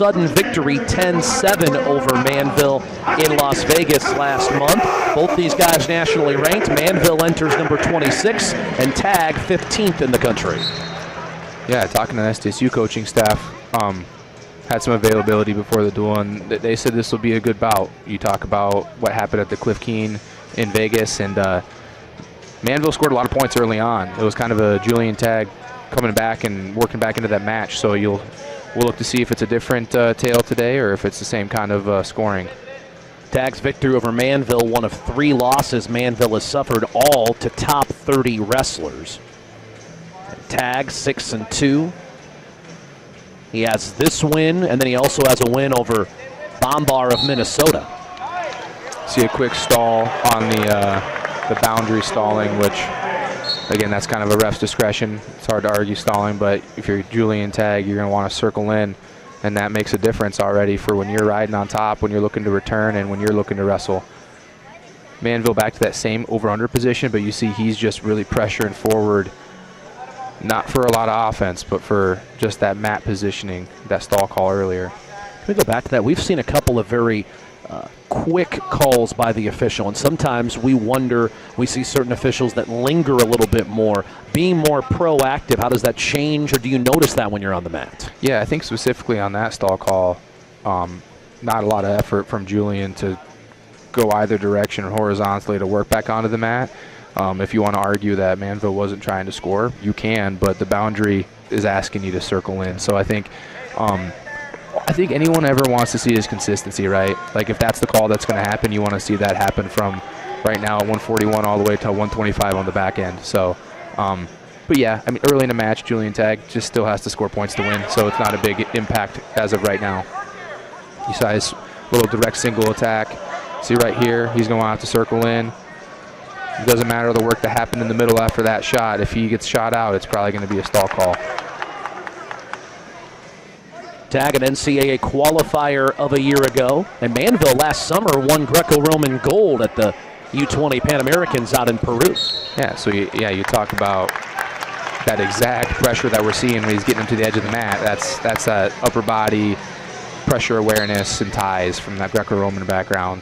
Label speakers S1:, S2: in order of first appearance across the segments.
S1: sudden victory 10-7 over Manville in Las Vegas last month. Both these guys nationally ranked. Manville enters number 26 and Tagg 15th in the country.
S2: Yeah, talking to the SDSU coaching staff, had some availability before the duel, and they said this will be a good bout. You talk about what happened at the Cliff Keen in Vegas, and Manville scored a lot of points early on. It was kind of a Julian Tagg coming back and working back into that match, so we'll look to see if it's a different tale today or if it's the same kind of scoring.
S1: Tagg's victory over Manville, one of 3 losses Manville has suffered, all to top 30 wrestlers. Tagg 6-2. He has this win, and then he also has a win over Bombar of Minnesota.
S2: See a quick stall on the boundary stalling, which, again, that's kind of a ref's discretion. It's hard to argue stalling, but if you're Julian Tagg, you're going to want to circle in, and that makes a difference already for when you're riding on top, when you're looking to return, and when you're looking to wrestle. Manville back to that same over-under position, but you see he's just really pressuring forward, not for a lot of offense, but for just that mat positioning, that stall call earlier.
S1: Can we go back to that? We've seen a couple of very quick calls by the official, and sometimes we wonder, we see certain officials that linger a little bit more. Being more proactive, how does that change, or do you notice that when you're on the mat?
S2: Yeah, I think specifically on that stall call, not a lot of effort from Julian to go either direction or horizontally to work back onto the mat. If you want to argue that Manville wasn't trying to score, you can, but the boundary is asking you to circle in. So I think anyone ever wants to see is consistency, right? Like if that's the call that's going to happen, you want to see that happen from right now at 141 all the way to 125 on the back end. So, but yeah, I mean, early in the match, Julian Tagg just still has to score points to win, so it's not a big impact as of right now. You saw his little direct single attack. See right here, he's going to have to circle in. It doesn't matter the work that happened in the middle after that shot. If he gets shot out, it's probably going to be a stall call.
S1: Tagg, an NCAA qualifier of a year ago. And Manville last summer won Greco-Roman gold at the U20 Pan Americans out in Peru.
S2: Yeah, so you talk about that exact pressure that we're seeing when he's getting him to the edge of the mat. That's that upper body pressure awareness and ties from that Greco-Roman background.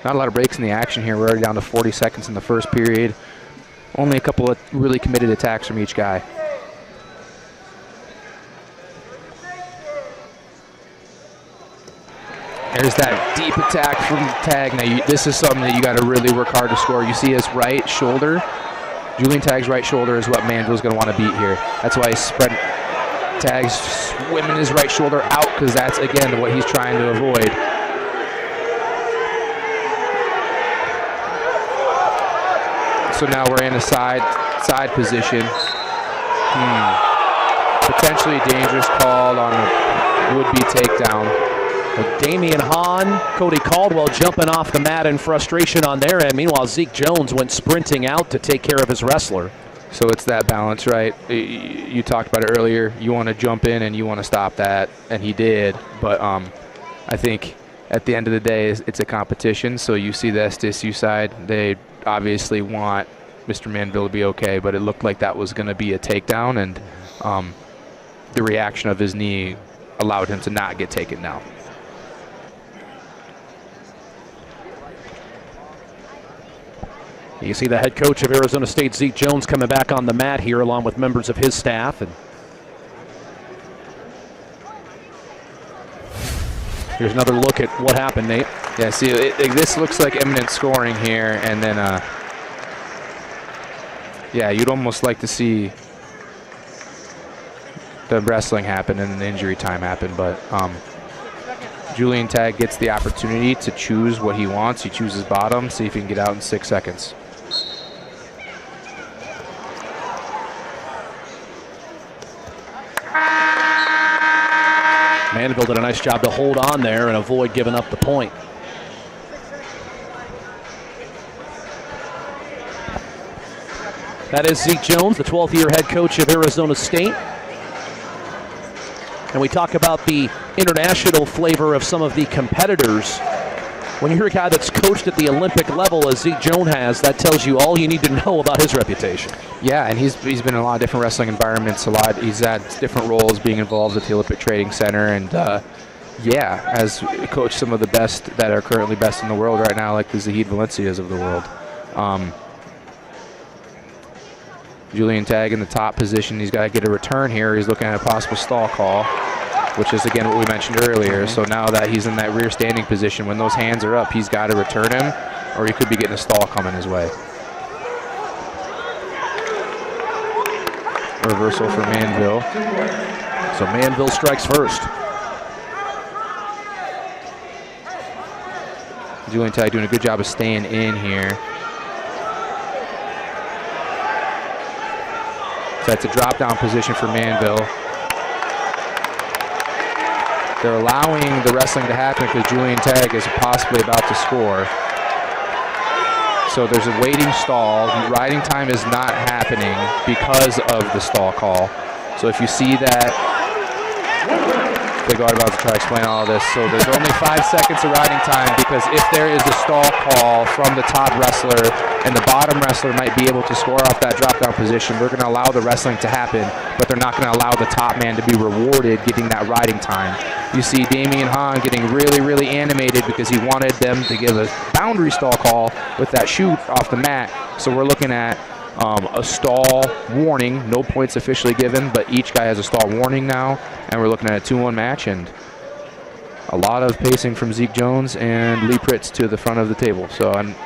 S2: Not a lot of breaks in the action here. We're already down to 40 seconds in the first period. Only a couple of really committed attacks from each guy. There's that deep attack from Tagg. Now, this is something that you got to really work hard to score. You see his right shoulder. Julian Tagg's right shoulder is what Manville's going to want to beat here. That's why he's spreading. Tagg's swimming his right shoulder out because that's, again, what he's trying to avoid. So now we're in a side position. Potentially a dangerous call on a would-be takedown.
S1: With Damian Hahn, Cody Caldwell jumping off the mat in frustration on their end. Meanwhile, Zeke Jones went sprinting out to take care of his wrestler.
S2: So it's that balance, right? You talked about it earlier. You want to jump in and you want to stop that, and he did. But I think at the end of the day, it's a competition. So you see the SDSU side, they obviously want Mr. Manville to be okay, but it looked like that was going to be a takedown, and the reaction of his knee allowed him to not get taken down.
S1: You see the head coach of Arizona State, Zeke Jones, coming back on the mat here along with members of his staff. And here's another look at what happened, Nate.
S2: Yeah, see, this looks like imminent scoring here, and then, yeah, you'd almost like to see the wrestling happen and the injury time happen, but Julian Tagg gets the opportunity to choose what he wants. He chooses bottom, see if he can get out in 6 seconds.
S1: Manville did a nice job to hold on there and avoid giving up the point. That is Zeke Jones, the 12th-year head coach of Arizona State. And we talk about the international flavor of some of the competitors when you're a guy that's coached at the Olympic level as Zeke Jones has, that tells you all you need to know about his reputation.
S2: Yeah, and he's been in a lot of different wrestling environments. He's had different roles, being involved at the Olympic Training Center, and yeah, has coached some of the best that are currently best in the world right now, like the Zahid Valencias of the world. Julian Tagg in the top position. He's got to get a return here. He's looking at a possible stall call, which is, again, what we mentioned earlier. So now that he's in that rear standing position, when those hands are up, he's got to return him, or he could be getting a stall coming his way. Reversal for Manville.
S1: So Manville strikes first.
S2: Julian Tagg doing a good job of staying in here. So that's a drop-down position for Manville. They're allowing the wrestling to happen because Julian Tagg is possibly about to score. So there's a waiting stall. Riding time is not happening because of the stall call. So if you see that, Big Art about to try to explain all of this. So there's only 5 seconds of riding time because if there is a stall call from the top wrestler and the bottom wrestler might be able to score off that drop-down position, they're going to allow the wrestling to happen, but they're not going to allow the top man to be rewarded getting that riding time. You see Damian Hahn getting really, really animated because he wanted them to give a boundary stall call with that shoot off the mat. So we're looking at a stall warning, no points officially given, but each guy has a stall warning now, and we're looking at a 2-1 match, and a lot of pacing from Zeke Jones and Lee Pritz to the front of the table. So I
S1: think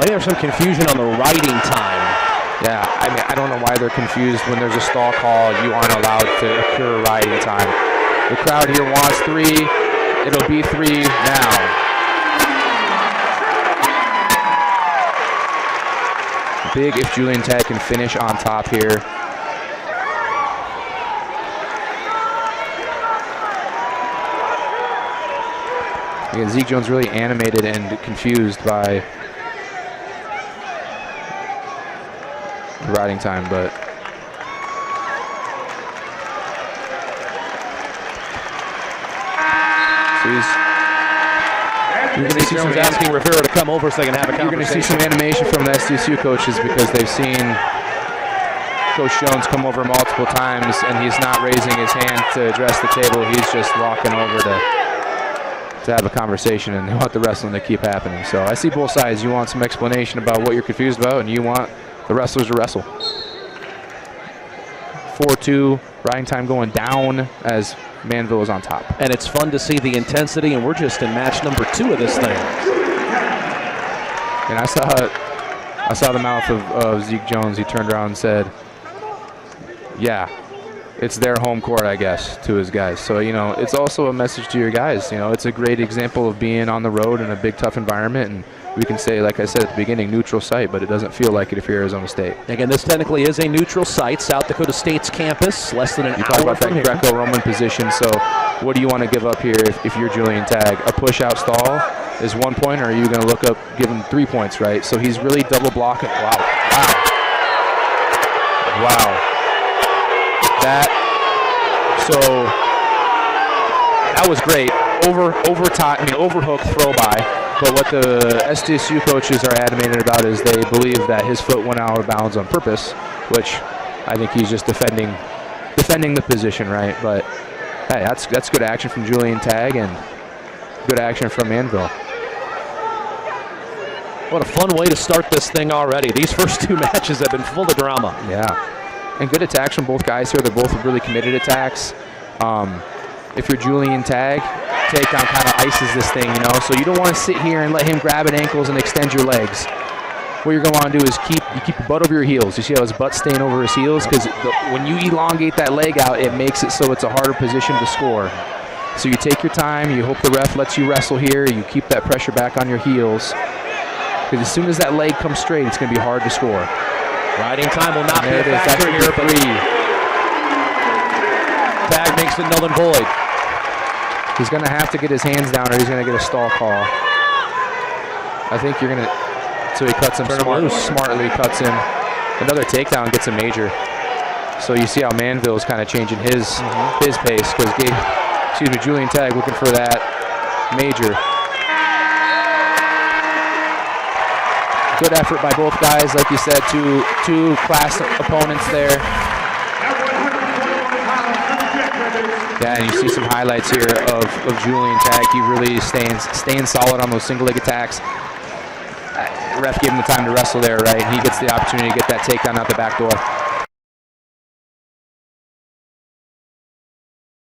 S1: there's some confusion on the riding time.
S2: Yeah, I mean, I don't know why they're confused. When there's a stall call, you aren't allowed to occur riding time. The crowd here wants 3. It'll be 3 now. Big if Julian Tagg can finish on top here. Again, Zeke Jones really animated and confused by the riding time, but so
S1: you're going to see someone asking Rivera to come over so they can have a conversation.
S2: You're going to see some animation from the SDSU coaches because they've seen Coach Jones come over multiple times, and he's not raising his hand to address the table. He's just walking over to have a conversation, and they want the wrestling to keep happening. So I see both sides. You want some explanation about what you're confused about, and you want the wrestlers to wrestle. 4-2, riding time going down as Manville is on top.
S1: And it's fun to see the intensity, and we're just in match number 2 of this thing.
S2: And I saw the mouth of Zeke Jones. He turned around and said, yeah, it's their home court, I guess, to his guys. So, you know, it's also a message to your guys. You know, it's a great example of being on the road in a big, tough environment. And we can say, like I said at the beginning, neutral site, but it doesn't feel like it if you're Arizona State.
S1: Again, this technically is a neutral site, South Dakota State's campus, less than an hour
S2: about
S1: from
S2: that
S1: here.
S2: Greco-Roman position. So what do you want to give up here if you're Julian Tagg? A push-out stall is 1 point, or are you going to look up, give him 3 points, right? So he's really double blocking. Wow. That was great. Overhook throw by. But what the SDSU coaches are animated about is they believe that his foot went out of bounds on purpose, which I think he's just defending the position, right? But hey, that's good action from Julian Tagg and good action from Manville.
S1: What a fun way to start this thing already. These first 2 matches have been full of drama.
S2: Yeah, and good attacks from both guys here. They're both really committed attacks. If you're Julian Tagg, takedown kind of ices this thing, you know, so you don't want to sit here and let him grab at ankles and extend your legs. What you're going to want to do is keep your butt over your heels. You see how his butt's staying over his heels? Because when you elongate that leg out, it makes it so it's a harder position to score. So you take your time, you hope the ref lets you wrestle here, you keep that pressure back on your heels. Because as soon as that leg comes straight, it's going to be hard to score.
S1: Riding time will not be a factor here, but Tagg makes it null and void.
S2: He's going to have to get his hands down or he's going to get a stall call. I think you're going to... So he cuts him smartly, cuts him. Another takedown gets a major. So you see how Manville is kind of changing his pace. Because Julian Tagg looking for that major. Good effort by both guys, like you said, two class opponents there. Yeah, and you see some highlights here of Julian Tagg. He really staying solid on those single leg attacks. Ref gave him the time to wrestle there, right? And he gets the opportunity to get that takedown out the back door.